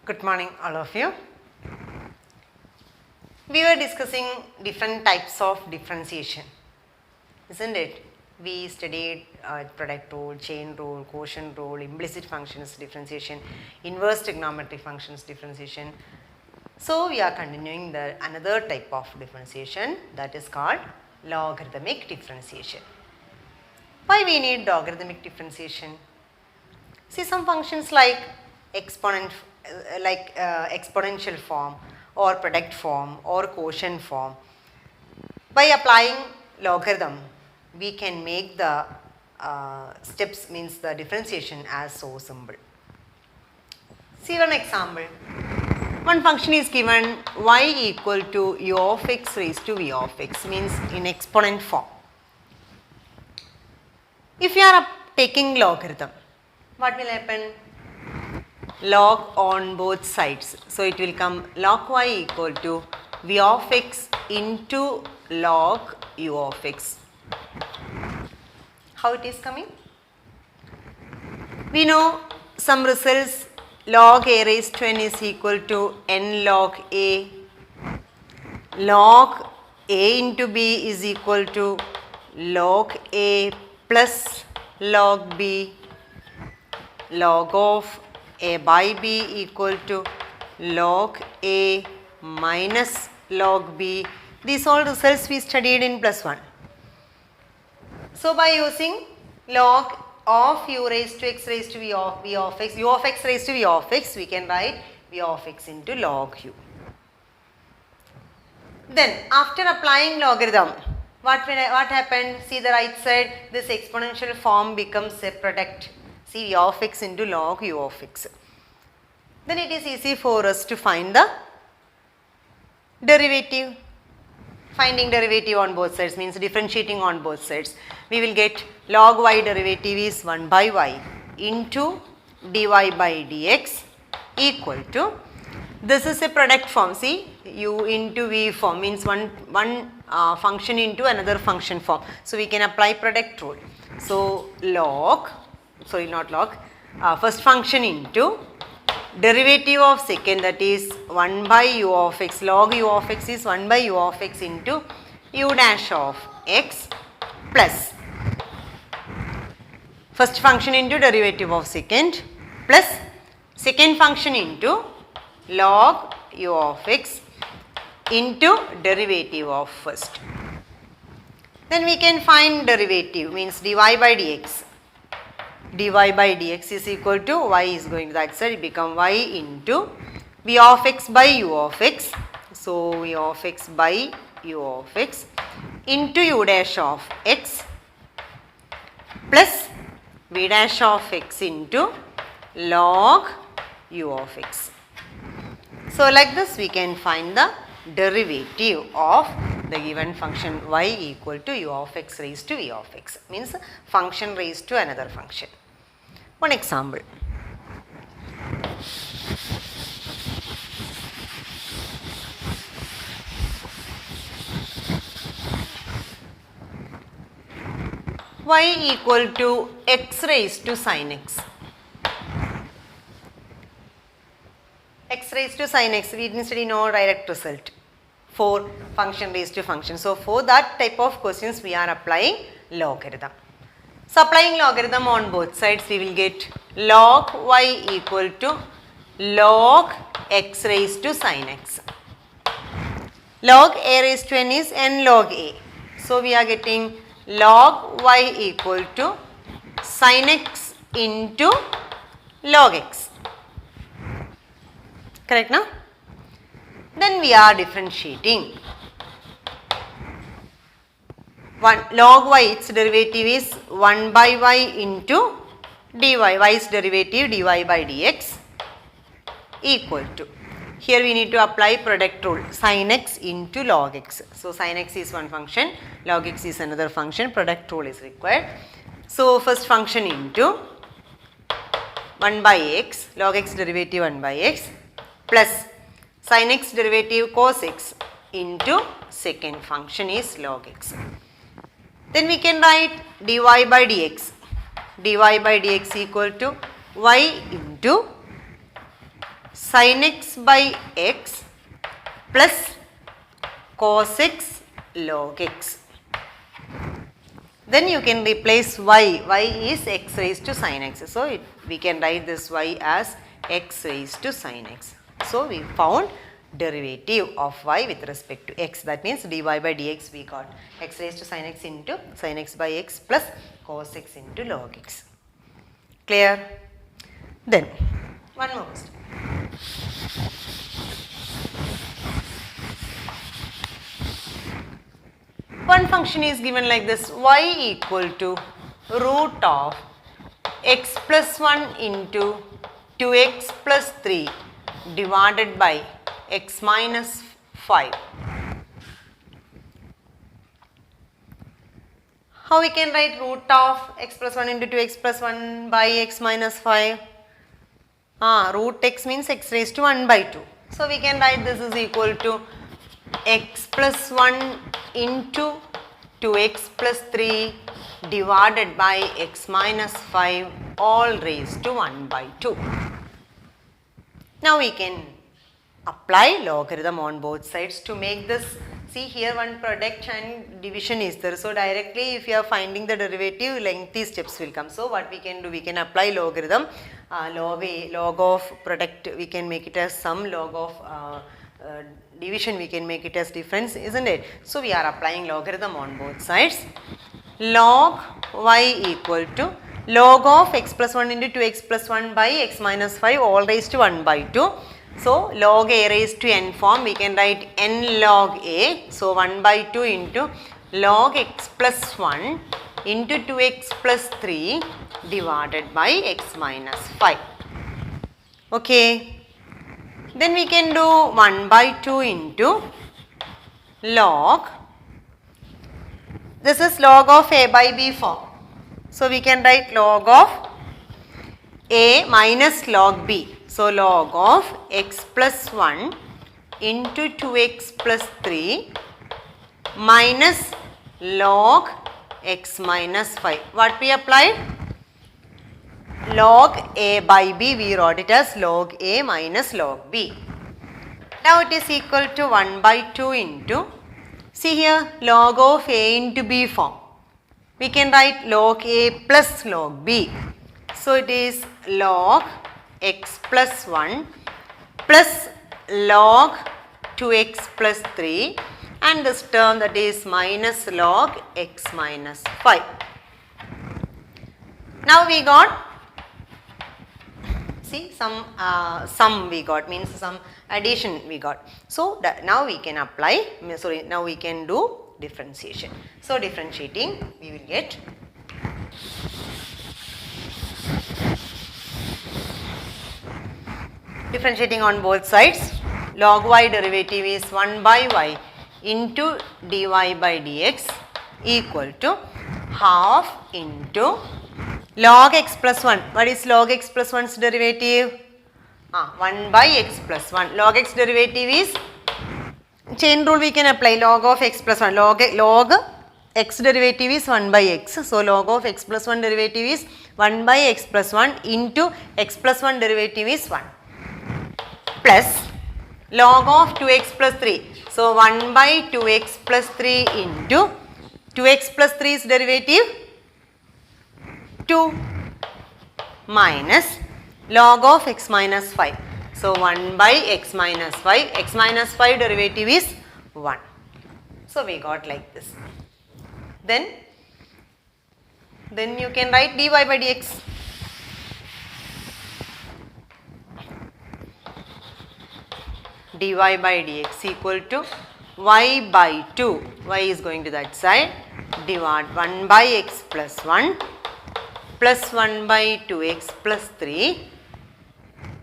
Good morning, all of you. We were discussing different types of differentiation, isn't it? We studied product rule, chain rule, quotient rule, implicit functions differentiation, inverse trigonometric functions differentiation. So we are continuing the another type of differentiation, that is called logarithmic differentiation. Why we need logarithmic differentiation? See, some functions like exponential form or product form or quotient form, by applying logarithm we can make the steps, means the differentiation, as so simple. See one example. One function is given y equal to u of x raised to v of x, means in exponent form. If you are taking logarithm, what will happen? Log on both sides. So it will come log y equal to v of x into log u of x. How it is coming? We know some results, log a raised to n is equal to n log a. Log a into b is equal to log a plus log b. Log of a by b equal to log a minus log b. These all results we studied in +1. So by using log of u raised to x raised to v of x, u of x raised to v of x, we can write v of x into log u. Then after applying logarithm, what happened? See the right side, this exponential form becomes a product. See, v of x into log u of x. Then it is easy for us to find the derivative. Finding derivative on both sides means differentiating on both sides. We will get log y derivative is 1 by y into dy by dx equal to, this is a product form. See, u into v form means one function into another function form. So we can apply product rule. So first function into derivative of second, that is 1 by u of x. Log u of x is 1 by u of x into u dash of x plus first function into derivative of second plus second function into log u of x into derivative of first. Then we can find derivative, means dy by dx. Dy by dx is equal to, y is going to that side, it become y into v of x by u of x. So v of x by u of x into u dash of x plus v dash of x into log u of x. So like this we can find the derivative of the given function y equal to u of x raised to v of x, means function raised to another function. One example. Y equal to x raised to sin x. X raised to sin x, we didn't study no direct result for function raised to function. So for that type of questions we are applying logarithm. So applying logarithm on both sides, we will get log y equal to log x raised to sin x. Log a raised to n is n log a. So we are getting log y equal to sin x into log x. Correct now? Then we are differentiating. Log y, its derivative is 1 by y into dy, y's derivative dy by dx equal to, here we need to apply product rule, sin x into log x. So sin x is one function, log x is another function, product rule is required. So first function into 1 by x, log x derivative 1 by x plus sin x derivative cos x into second function is log x. Then we can write dy by dx. dy by dx equal to y into sin x by x plus cos x log x. Then you can replace y. Y is x raised to sin x. So, we can write this y as x raised to sin x. So, we found derivative of y with respect to x. That means dy by dx we got x raised to sin x into sin x by x plus cos x into log x. Clear? Then, one more question. One function is given like this, y equal to root of x plus 1 into 2x plus 3 divided by x minus 5. How we can write root of x plus 1 into 2x plus 1 by x minus 5? Root x means x raised to 1 by 2. So, we can write this is equal to x plus 1 into 2x plus 3 divided by x minus 5 all raised to 1 by 2. Now, we can apply logarithm on both sides to make this. See, here one product and division is there. So, directly if you are finding the derivative, lengthy steps will come. So, what we can do, we can apply logarithm, log of product we can make it as sum, log of division we can make it as difference, isn't it? So, we are applying logarithm on both sides. Log y equal to log of x plus 1 into 2x plus 1 by x minus 5 all raised to 1 by 2. So, log a raised to n form we can write n log a. So, 1 by 2 into log x plus 1 into 2x plus 3 divided by x minus 5. Okay. Then we can do 1 by 2 into log, this is log of a by b form. So, we can write log of a minus log b. So, log of x plus 1 into 2x plus 3 minus log x minus 5. What we applied? Log a by b, we wrote it as log a minus log b. Now, it is equal to 1 by 2 into, see here, log of a into b form. We can write log a plus log b. So, it is log x plus 1 plus log 2x plus 3 and this term that is minus log x minus 5. Now, we got, see, sum we got, means some addition we got. So, now we can apply, now we can do differentiation. So, differentiating we will get differentiating on both sides, log y derivative is 1 by y into dy by dx equal to half into log x plus 1. What is log x plus 1's derivative? 1 by x plus 1. Log x derivative is, chain rule we can apply, log of x plus 1. Log x derivative is 1 by x. So, log of x plus 1 derivative is 1 by x plus 1 into x plus 1 derivative is 1 plus log of 2x plus 3. So, 1 by 2x plus 3 into 2x plus 3's derivative 2 minus log of x minus 5. So, 1 by x minus 5 derivative is 1. So, we got like this. Then you can write dy by dx. Dy by dx equal to y by 2, y is going to that side, divide 1 by x plus 1 plus 1 by 2x plus 3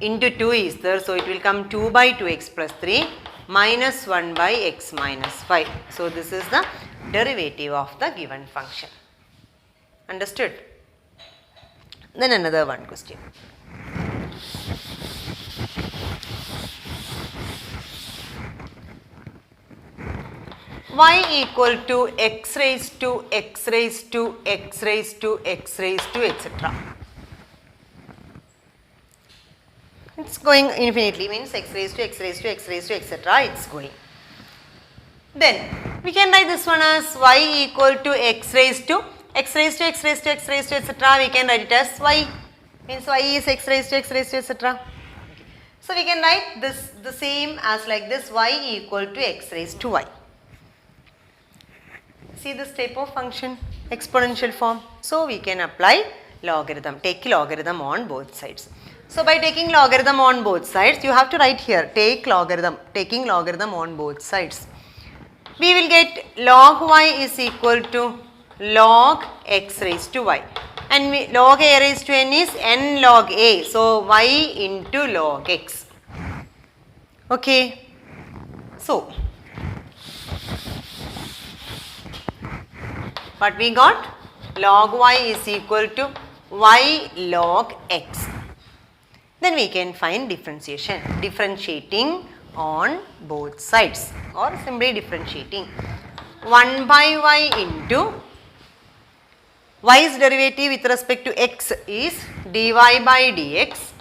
into 2 is there. So, it will come 2 by 2x plus 3 minus 1 by x minus 5. So, this is the derivative of the given function. Understood? Then another one question. Y equal to x raised to x raised to x raised to x raised to etc. It's going infinitely, means x raised to x raised to x raised to etc. It's going. Then we can write this one as y equal to x raised to x raised to x raised to x raised to etc. We can write it as y, means y is x raised to x raised to etc. So we can write this the same as like this, y equal to x raised to y. See this type of function, exponential form. So we can apply logarithm, take logarithm on both sides. So by taking logarithm on both sides, you have to write here, take logarithm, taking logarithm on both sides. We will get log y is equal to log x raised to y. And log a raised to n is n log a. So y into log x. Okay. So what we got? Log y is equal to y log x. Then we can find differentiation, differentiating on both sides or simply differentiating. 1 by y into y's derivative with respect to x is dy by dx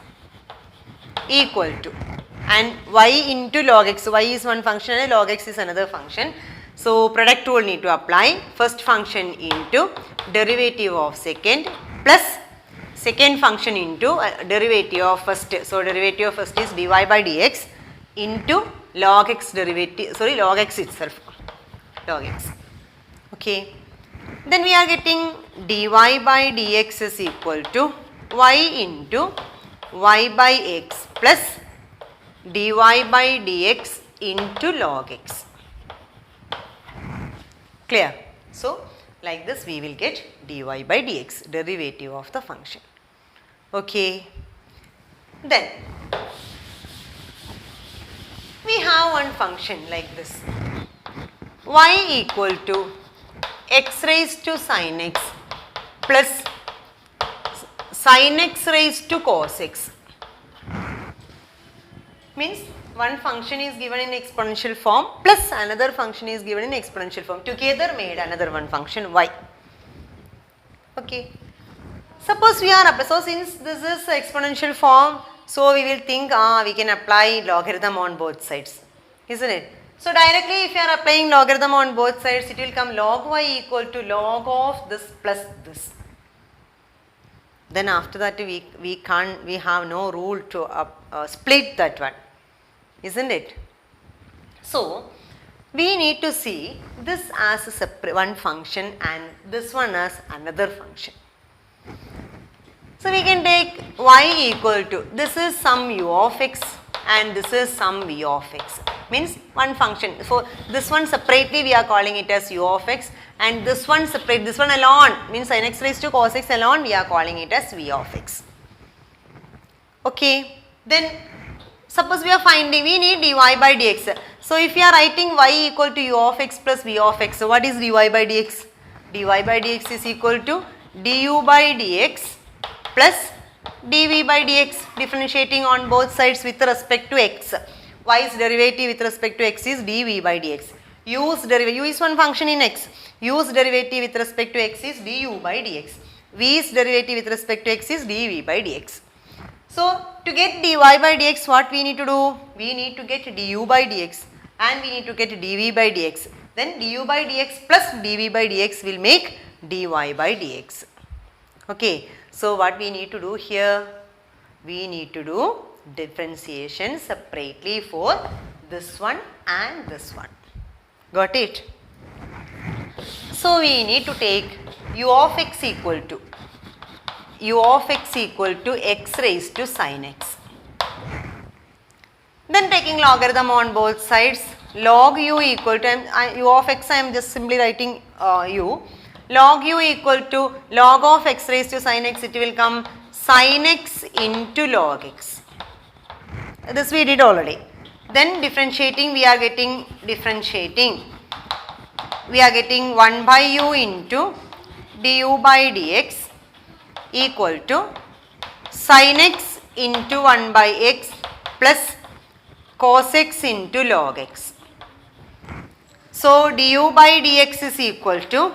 equal to, and y into log x, y is one function and log x is another function. So product rule need to apply, first function into derivative of second plus second function into derivative of first. So derivative of first is dy by dx into log x derivative, log x itself, log x. Okay. Then we are getting dy by dx is equal to y into y by x plus dy by dx into log x. Clear? So like this we will get dy by dx, derivative of the function. Okay. Then we have one function like this, y equal to x raised to sin x plus sin x raised to cos x. Means one function is given in exponential form plus another function is given in exponential form, together made another one function y. Okay. Suppose we are, so since this is exponential form, so we will think we can apply logarithm on both sides, isn't it? So directly if you are applying logarithm on both sides, it will come log y equal to log of this plus this. Then after that we have no rule to split that one, isn't it? So we need to see this as a separate one function and this one as another function. So we can take y equal to, this is some u of x and this is some v of x, means one function. So this one separately we are calling it as u of x, and this one separate, this one alone means sin x raised to cos x alone we are calling it as v of x. Okay. Then suppose we are finding, we need dy by dx. So if you are writing y equal to u of x plus v of x, so what is dy by dx? dy by dx is equal to du by dx plus dv by dx, differentiating on both sides with respect to x. Y's derivative with respect to x is dv by dx. U's derivative, u is one function in x. U's derivative with respect to x is du by dx. V's derivative with respect to x is dv by dx. So to get dy by dx, what we need to do? We need to get du by dx and we need to get dv by dx. Then du by dx plus dv by dx will make dy by dx. Okay. So what we need to do here? We need to do differentiation separately for this one and this one. Got it? So we need to take u of x equal to x raised to sin x. Then taking logarithm on both sides, log u equal to, u of x I am just simply writing u. Log u equal to log of x raised to sin x, it will come sin x into log x. This we did already. Then differentiating, we are getting 1 by u into du by dx equal to sin x into 1 by x plus cos x into log x. So du by dx is equal to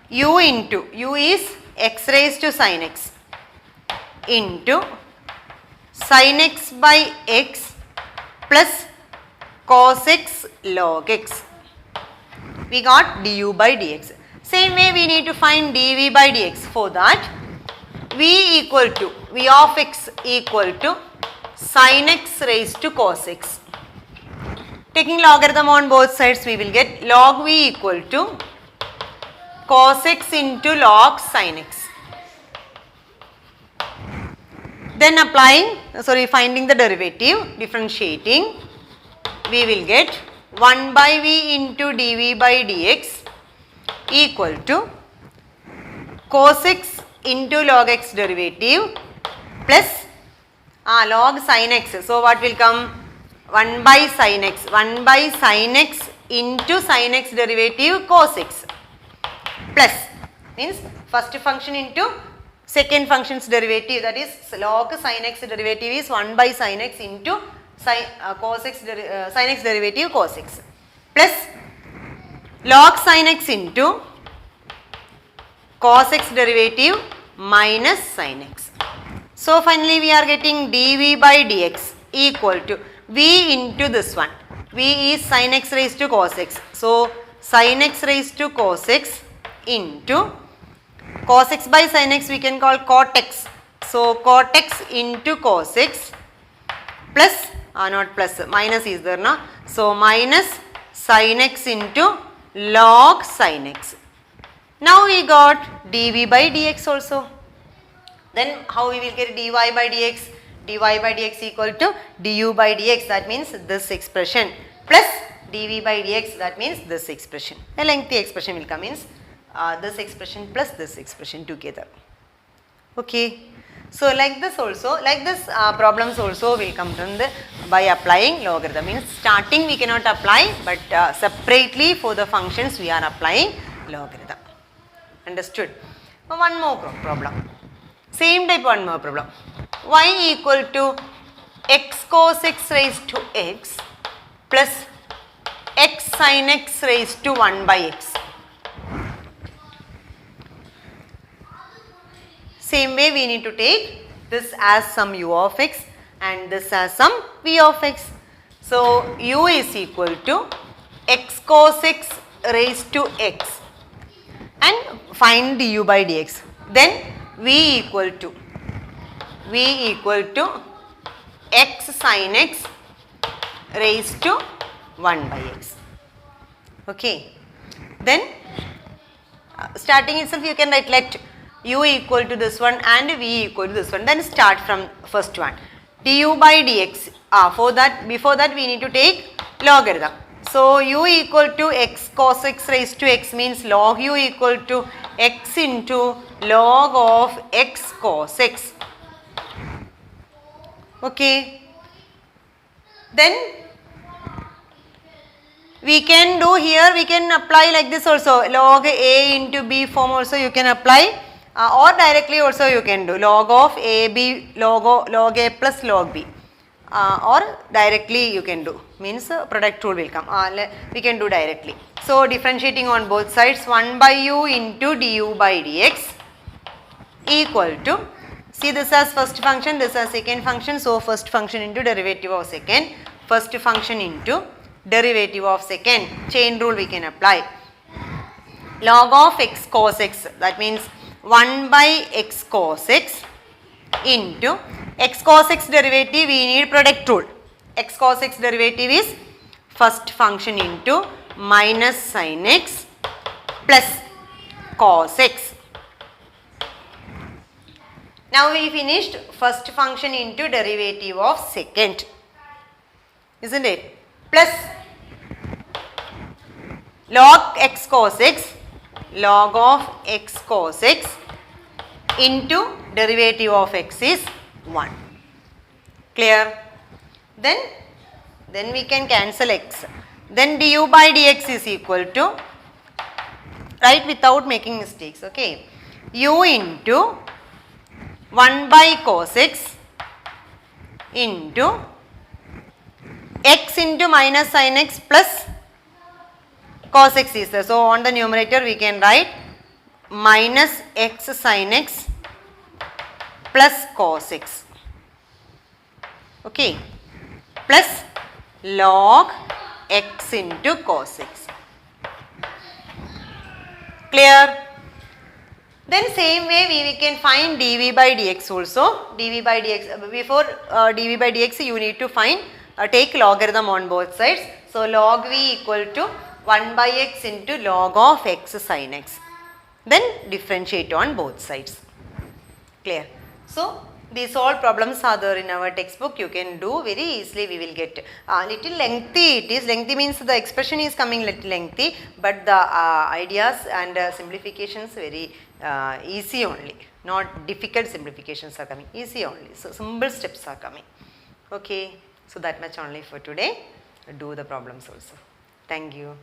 u into, u is x raised to sin x into sin x by x plus cos x log x. We got du by dx. Same way we need to find dv by dx. For that v of x equal to sin x raised to cos x. Taking logarithm on both sides, we will get log v equal to cos x into log sin x. Then finding the derivative, differentiating, we will get 1 by v into dv by dx equal to cos x into log x derivative plus log sin x. So what will come? 1 by sin x into sin x derivative cos x plus means first function into second function's derivative, that is log sin x derivative is 1 by sin x into sin x derivative cos x plus log sin x into cos x derivative minus sin x. So finally we are getting dv by dx equal to v into this one. V is sin x raised to cos x. So sin x raised to cos x into cos x by sin x we can call cot x. So cot x into cos x plus not plus, minus is there now. So minus sin x into log sin x. Now we got dv by dx also. Then how we will get dy by dx? Dy by dx equal to du by dx, that means this expression, plus dv by dx, that means this expression. A lengthy expression will come, means this expression plus this expression together. Okay. So like this problems also will come from by applying logarithm. Means starting we cannot apply, but separately for the functions we are applying logarithm. Understood? One more problem. Same type, one more problem. Y equal to x cos x raised to x plus x sin x raised to 1 by x. Same way we need to take this as some u of x and this as some v of x. So u is equal to x cos x raised to x and find du by dx. Then v equal to x sin x raised to 1 by x. Okay. Then starting itself you can write let u equal to this one and v equal to this one. Then start from first one. Du by dx. Before that we need to take logarithm. So u equal to x cos x raised to x means log u equal to x into log of x cos x. Okay. Then we can do here, we can apply like this also, log a into b form also you can apply, or directly also you can do log of ab, log a plus log b, or directly you can do, means product rule will come, we can do directly. So differentiating on both sides, 1 by u into du by dx equal to, see this as first function, this as second function, so first function into derivative of second, first function into derivative of second, chain rule we can apply. Log of x cos x, that means 1 by x cos x into x cos x derivative we need product rule. X cos x derivative is first function into minus sin x plus cos x. Now we finished first function into derivative of second, isn't it? Plus log x cos x, log of x cos x into derivative of x is 1. Clear? Then we can cancel x. Then du by dx is equal to, write without making mistakes, okay, u into 1 by cos x into x into minus sin x plus cos x is there. So on the numerator we can write minus x sin x plus cos x. okay, plus log x into cos x. Clear? Then same way we can find dv by dx also. dv by dx, before dv by dx you need to find, take logarithm on both sides. So log v equal to 1 by x into log of x sin x. Then differentiate on both sides. Clear? So these all problems are there in our textbook. You can do very easily. We will get little lengthy. It is lengthy means the expression is coming little lengthy, but the ideas and simplifications very easy only. Not difficult simplifications are coming. Easy only. So simple steps are coming. Okay. So that much only for today. Do the problems also. Thank you.